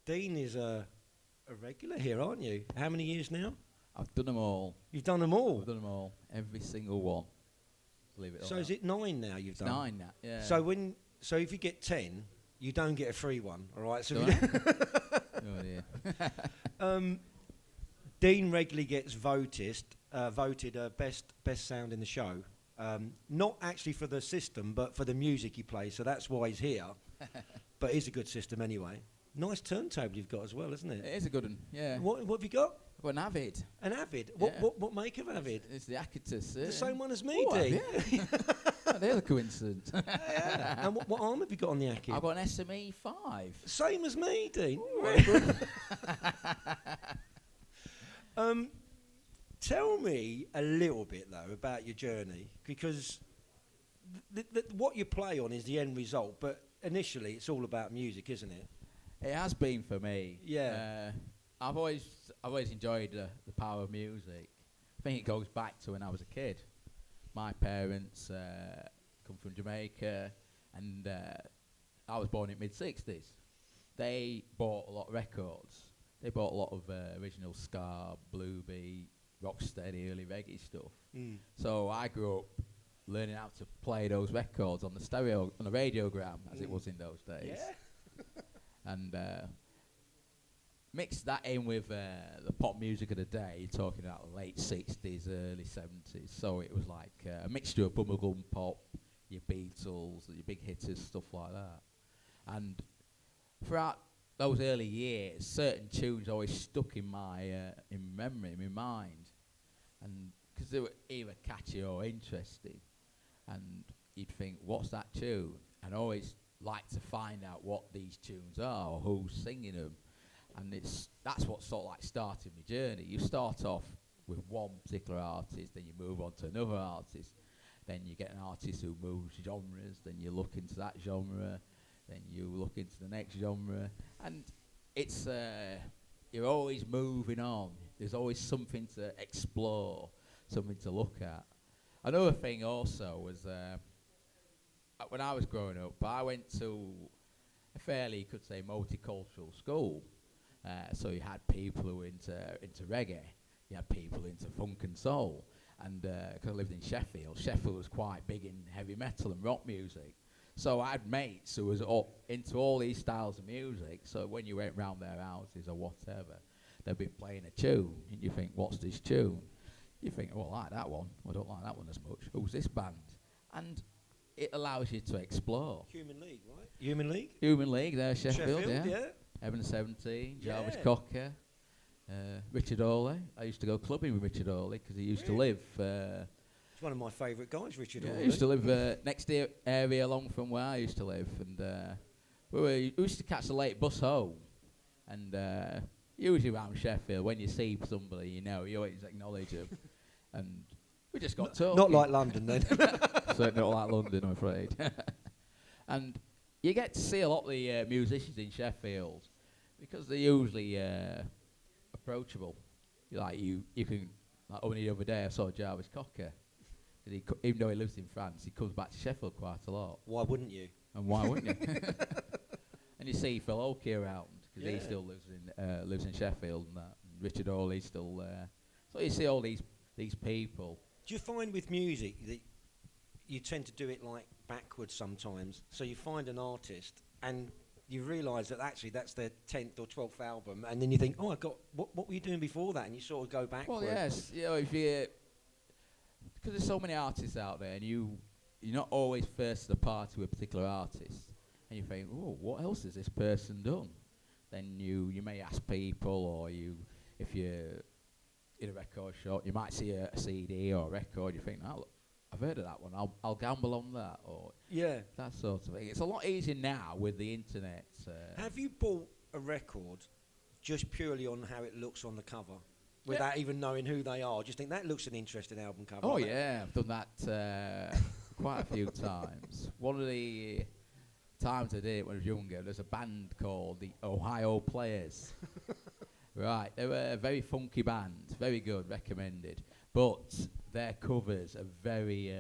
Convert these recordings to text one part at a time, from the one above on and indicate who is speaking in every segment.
Speaker 1: Dean is a regular here, aren't you? How many years now?
Speaker 2: I've done them all.
Speaker 1: You've done them all.
Speaker 2: I've done them all. Every single one. Believe it or
Speaker 1: So
Speaker 2: not.
Speaker 1: is it 9 now you've
Speaker 2: It's
Speaker 1: done?
Speaker 2: 9 now. Yeah.
Speaker 1: So if you get 10, you don't get a free one, all right? So
Speaker 2: Don't oh dear.
Speaker 1: Dean regularly gets voted best sound in the show. Not actually for the system, but for the music he plays. So that's why he's here. But it's a good system anyway. Nice turntable you've got as well, isn't it?
Speaker 2: It is a good one. Yeah.
Speaker 1: What have you got?
Speaker 2: I've got an Avid.
Speaker 1: An Avid.
Speaker 2: Yeah.
Speaker 1: What make of Avid?
Speaker 2: It's the Acutus.
Speaker 1: The same one as me,
Speaker 2: Oh,
Speaker 1: Dean.
Speaker 2: yeah. They're the coincidence.
Speaker 1: Yeah. And what arm have you got on the Acuid?
Speaker 2: I've got an SME 5.
Speaker 1: Same as me, Dean. Tell me a little bit though about your journey, because what you play on is the end result, but initially it's all about music, isn't it?
Speaker 2: It has been for me.
Speaker 1: Yeah.
Speaker 2: I've always enjoyed the power of music. I think it goes back to when I was a kid. My parents come from Jamaica, and I was born in mid-60s. They bought a lot of records. They bought a lot of original ska, bluebeat, rocksteady, early reggae stuff.
Speaker 1: Mm.
Speaker 2: So I grew up learning how to play those records on the radiogram, as it was in those days.
Speaker 1: Yeah.
Speaker 2: And mix that in with the pop music of the day. You're talking about the late 60s, early 70s. So it was like a mixture of bubblegum pop, your Beatles, your big hitters, stuff like that. And throughout those early years, certain tunes always stuck in my in memory, in my mind, and because they were either catchy or interesting, and you'd think, "What's that tune?" And I always like to find out what these tunes are or who's singing them, and that's what sort of like started my journey. You start off with one particular artist, then you move on to another artist, then you get an artist who moves genres, then you look into that genre. Then you look into the next genre, and it's you're always moving on. There's always something to explore, something to look at. Another thing also was when I was growing up, I went to a fairly, you could say, multicultural school. So you had people who were into reggae, you had people into funk and soul, and because I lived in Sheffield, Sheffield was quite big in heavy metal and rock music. So I had mates who was into all these styles of music. So when you went round their houses or whatever, they'd be playing a tune, and you think, "What's this tune?" You think, "Oh, I like that one. I don't like that one as much. Who's this band?" And it allows you to explore.
Speaker 1: Human League, right? Human League.
Speaker 2: Human League, there, Sheffield,
Speaker 1: yeah.
Speaker 2: Heaven 17, Jarvis
Speaker 1: Yeah.
Speaker 2: Cocker, Richard Hawley. I used to go clubbing with Richard Hawley because he used to live.
Speaker 1: It's one of my favourite guys, Richard.
Speaker 2: Yeah, he used to live next area along from where I used to live, and we used to catch the late bus home. And usually around Sheffield, when you see somebody, you always acknowledge them. And we just got talking.
Speaker 1: Not like London, then.
Speaker 2: Certainly not like London, I'm afraid. And you get to see a lot of the musicians in Sheffield because they're usually approachable. You can, like only the other day I saw Jarvis Cocker. Even though he lives in France, he comes back to Sheffield quite a lot.
Speaker 1: Why wouldn't you?
Speaker 2: And why wouldn't you? And you see Phil Oakey around because he
Speaker 1: Yeah.
Speaker 2: still lives in Sheffield, and that. And Richard Hawley's still there. So you see all these people.
Speaker 1: Do you find with music that you tend to do it like backwards sometimes? So you find an artist and you realise that actually that's their 10th or 12th album, and then you think, "Oh, I got what were you doing before that?" And you sort of go backwards.
Speaker 2: Well, yes, if you, because there's so many artists out there, and you're not always first to the party with a particular artist, and you think, "Oh, what else has this person done?" Then you may ask people, or if you're in a record shop, you might see a CD or a record, you think, "Oh, I've heard of that one. I'll gamble on that," or that sort of thing. It's a lot easier now with the internet.
Speaker 1: Have you bought a record just purely on how it looks on the cover, without even knowing who they are? Just think that looks an interesting album cover.
Speaker 2: Oh yeah, I've done that quite a few times. One of the times I did it when I was younger, there's a band called the Ohio Players. Right, they were a very funky band, very good, recommended. But their covers are very,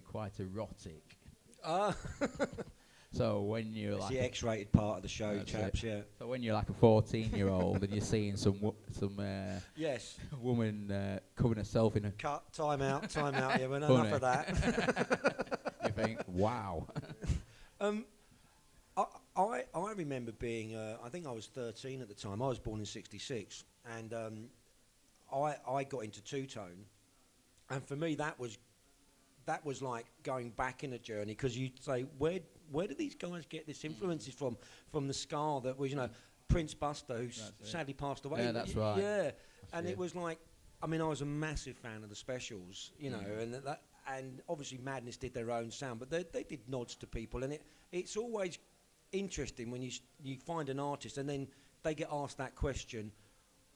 Speaker 2: quite erotic. So when you're
Speaker 1: It's
Speaker 2: like
Speaker 1: the X-rated part of the show,
Speaker 2: That's
Speaker 1: chaps. Yeah.
Speaker 2: so when you're like a 14-year-old and you're seeing some
Speaker 1: Yes.
Speaker 2: woman covering herself in a
Speaker 1: Cut. Time out. Time out. Yeah, well, enough
Speaker 2: Funny.
Speaker 1: of that.
Speaker 2: you think, wow.
Speaker 1: Um, I remember being, I think I was 13 at the time. I was born in '66, and I got into two-tone, and for me that was like going back in a journey, because you'd say, where do these guys get this influences from the ska that was, Prince Buster, who sadly passed away.
Speaker 2: Yeah, that's right.
Speaker 1: Yeah, and
Speaker 2: Yeah.
Speaker 1: it was like, I mean, I was a massive fan of the Specials, and obviously Madness did their own sound, but they did nods to people, and it's always interesting when you find an artist and then they get asked that question,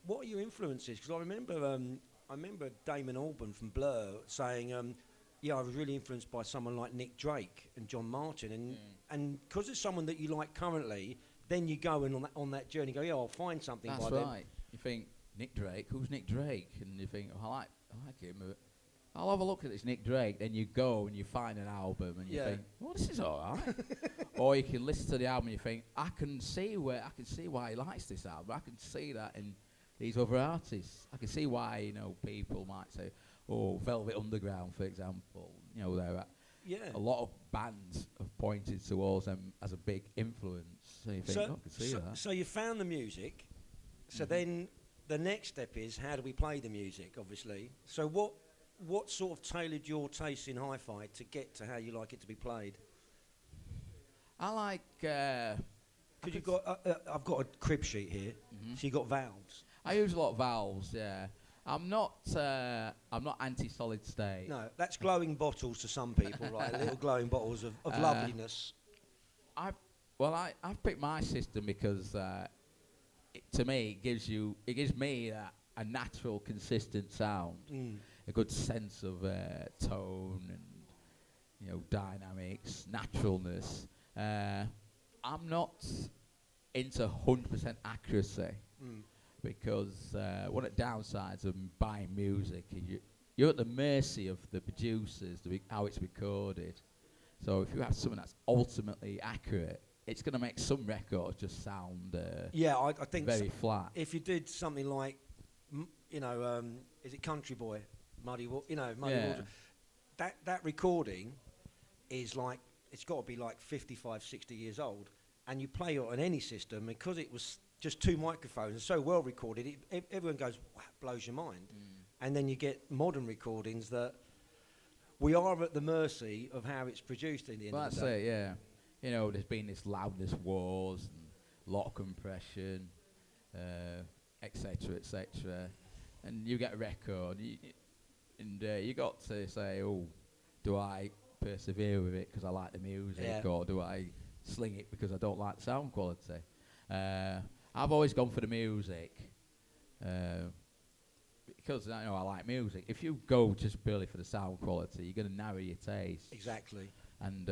Speaker 1: what are your influences? Because I remember Damon Albarn from Blur saying, yeah, I was really influenced by someone like Nick Drake and John Martin, and because it's someone that you like currently, then you go in on that journey, go, yeah, I'll find something
Speaker 2: That's
Speaker 1: by
Speaker 2: right.
Speaker 1: them.
Speaker 2: You think, Nick Drake? Who's Nick Drake? And you think, I like him. I'll have a look at this Nick Drake. Then you go and you find an album and you think, well, this is all right. Or you can listen to the album and you think, I can see why he likes this album. I can see that in these other artists. I can see why, people might say, oh, Velvet Underground, for example. A lot of bands have pointed towards them as a big influence. So you think, I can see that.
Speaker 1: So you found the music. So then the next step is, how do we play the music, obviously? So what sort of tailored your taste in hi-fi to get to how you like it to be played?
Speaker 2: I like...
Speaker 1: Because you've got, I've got a crib sheet here, so you've got valves.
Speaker 2: I use a lot of valves, yeah. I'm not anti-solid state.
Speaker 1: No, that's glowing bottles to some people, right? Little glowing bottles of loveliness.
Speaker 2: I've picked my system because to me it gives me a natural, consistent sound, a good sense of tone and dynamics, naturalness. I'm not into 100% accuracy. Because one of the downsides of buying music is you're at the mercy of the producers, how it's recorded. So if you have something that's ultimately accurate, it's going to make some records just sound
Speaker 1: I think
Speaker 2: very flat.
Speaker 1: If you did something like, is it Country Boy, Muddy Water? That recording is like, it's got to be like 55, 60 years old, and you play it on any system, because it was just two microphones and so well recorded, everyone goes, wow, blows your mind. And then you get modern recordings that we are at the mercy of how it's produced in the end of the day.
Speaker 2: That's it, yeah. There's been this loudness wars and a lot of compression, etc., etc. And you get a record, and you got to say, oh, do I persevere with it because I like the music, or do I sling it because I don't like the sound quality? I've always gone for the music because I like music. If you go just purely for the sound quality, you're going to narrow your taste.
Speaker 1: Exactly.
Speaker 2: And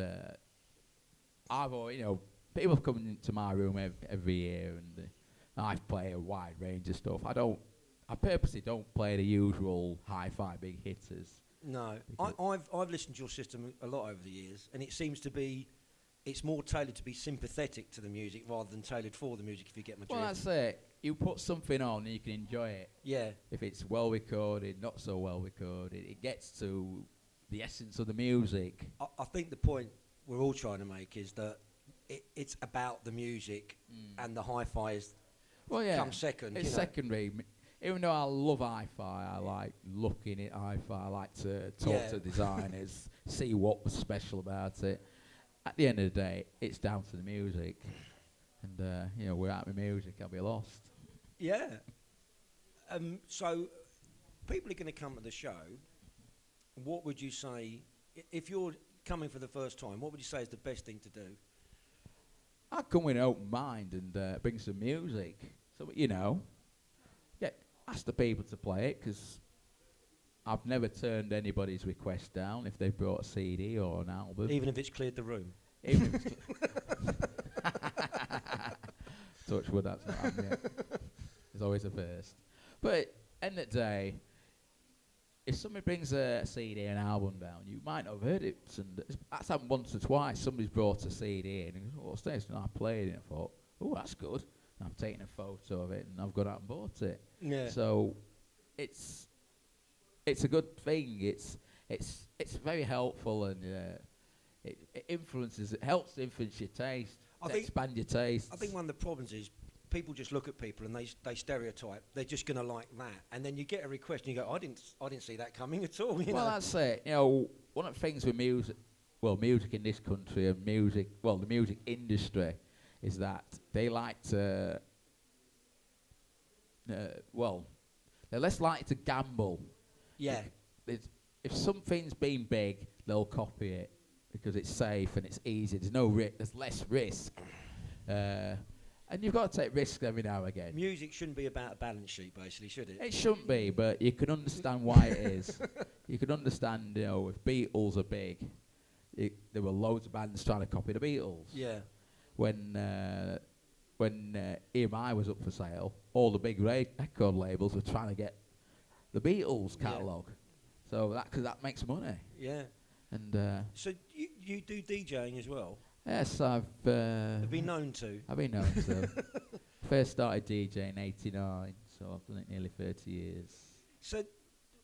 Speaker 2: I've always, people come into my room every year, and I play a wide range of stuff. I purposely don't play the usual hi-fi big hitters.
Speaker 1: No, I've listened to your system a lot over the years, and it seems to be. It's more tailored to be sympathetic to the music rather than tailored for the music, if you get my drift.
Speaker 2: Well, that's it. You put something on and you can enjoy it.
Speaker 1: Yeah.
Speaker 2: If it's well recorded, not so well recorded, it gets to the essence of the music.
Speaker 1: I think the point we're all trying to make is that it's about the music, and the hi-fi is comes second.
Speaker 2: It's secondary. Even though I love hi-fi, I like looking at hi-fi, I like to talk to designers, see what was special about it. At the end of the day, it's down to the music, and without the music, I'll be lost.
Speaker 1: Yeah. So, people are going to come to the show. What would you say, if you're coming for the first time? What would you say is the best thing to do?
Speaker 2: I'd come with an open mind and bring some music. So ask the people to play it, because I've never turned anybody's request down if they've brought a CD or an album.
Speaker 1: Even if it's cleared the room?
Speaker 2: Even if it's touch wood, that's not happening yet. There's always a first. But end of the day, if somebody brings a CD, an album down, you might not have heard it. That's happened once or twice. Somebody's brought a CD in and goes, "Oh, what's this?" And I played it and I thought, "Oh, that's good." And I've taken a photo of it and I've gone out and bought it.
Speaker 1: Yeah.
Speaker 2: So it's a good thing. It's very helpful and it helps influence your taste, expand your taste.
Speaker 1: I think one of the problems is people just look at people and they stereotype. They're just going to like that, and then you get a request and you go, I didn't see that coming at all. You know?
Speaker 2: That's it. One of the things with music in this country and the music industry, is that they like to, they're less likely to gamble.
Speaker 1: Yeah.
Speaker 2: If something's been big, they'll copy it because it's safe and it's easy. There's less risk. And you've got to take risks every now and again.
Speaker 1: Music shouldn't be about a balance sheet, basically, should it?
Speaker 2: It shouldn't be, but you can understand why it is. You can understand, if Beatles are big, there were loads of bands trying to copy the Beatles.
Speaker 1: Yeah.
Speaker 2: When EMI was up for sale, all the big record labels were trying to get the Beatles catalogue. So that makes money.
Speaker 1: Yeah.
Speaker 2: And
Speaker 1: so you do DJing as well?
Speaker 2: yes, I've
Speaker 1: Been known to.
Speaker 2: I've been known to. First started DJing in '89, so I've done it nearly 30 years.
Speaker 1: So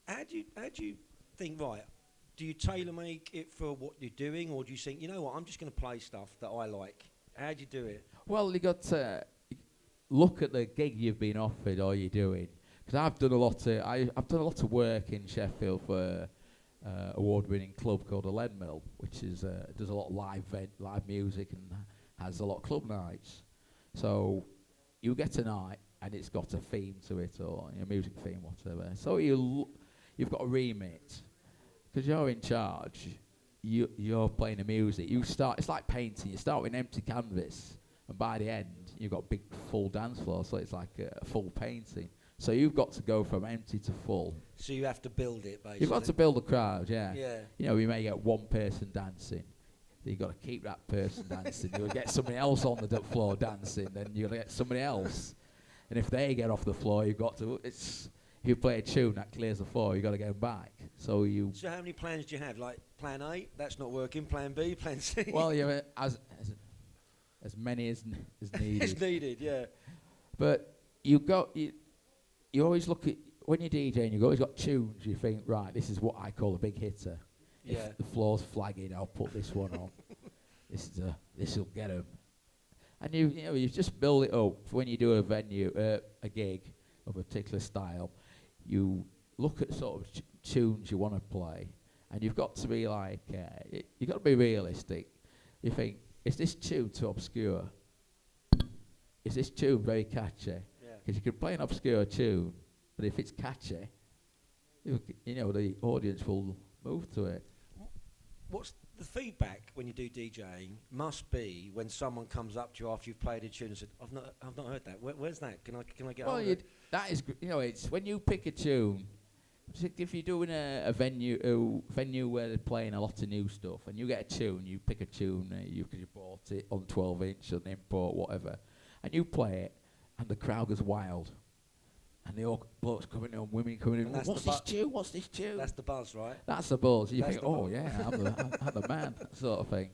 Speaker 1: how do you think, right, do you tailor make it for what you're doing, or do you think, you know what, I'm just going to play stuff that I like? How do you do it?
Speaker 2: Well, you got to look at the gig you've been offered or you're doing. Because I've done a lot of work in Sheffield for award-winning club called the Lead Mill, which is does a lot of live music and has a lot of club nights. So you get a night and it's got a theme to it, or music theme, whatever. So you've got a remit because you're in charge. You're playing the music. It's like painting. You start with an empty canvas, and by the end you've got a big full dance floor. So it's like a full painting. So you've got to go from empty to full.
Speaker 1: So you have to build it, basically.
Speaker 2: You've got to build a crowd, yeah.
Speaker 1: Yeah.
Speaker 2: You may get one person dancing. You've got to keep that person dancing. You'll get somebody else on the floor dancing. Then you've got to get somebody else. And if they get off the floor, you've got to... If you play a tune that clears the floor, you've got to get them back. So
Speaker 1: how many plans do you have? Like plan A, that's not working. Plan B, plan C.
Speaker 2: Well, you as many as needed.
Speaker 1: As needed, yeah.
Speaker 2: But you always look at, when you're DJing, you've always got tunes. You think, right, this is what I call a big hitter.
Speaker 1: Yeah.
Speaker 2: If the floor's flagging, I'll put this one on. This will get them. And you just build it up. When you do a gig of a particular style, you look at sort of tunes you want to play, and you've got to be like, you've got to be realistic. You think, is this tune too obscure? Is this tune very catchy? Because you can play an obscure tune, but if it's catchy, the audience will move to it. What's
Speaker 1: the feedback when you do DJing must be when someone comes up to you after you've played a tune and said, I've not heard that. Where's that? Can I get on it?
Speaker 2: That is, it's when you pick a tune. If you're doing a venue where they're playing a lot of new stuff, and you get a tune, you pick a tune, you bought it on 12-inch, on import, whatever, and you play it, and the crowd goes wild. And the blokes coming on, women coming in. What's this tune? What's this tune?
Speaker 1: That's the buzz, right?
Speaker 2: That's the buzz. You think, yeah, I'm the man, sort of thing.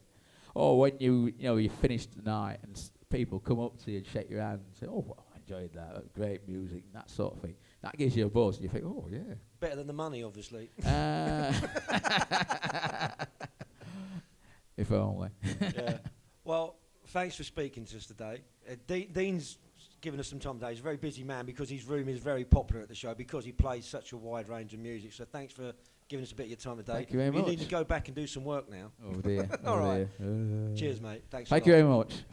Speaker 2: Or when you finish the night and people come up to you and shake your hand and say, oh, well, I enjoyed that, great music, that sort of thing. That gives you a buzz. And you think, oh, yeah.
Speaker 1: Better than the money, obviously.
Speaker 2: If only.
Speaker 1: Yeah. Well, thanks for speaking to us today. Dean's given us some time today. He's a very busy man because his room is very popular at the show because he plays such a wide range of music. So thanks for giving us a bit of your time today.
Speaker 2: Thank you very much.
Speaker 1: You need to go back and do some work now.
Speaker 2: Oh dear.
Speaker 1: All right. Cheers, mate. Thanks.
Speaker 2: Thank you very much.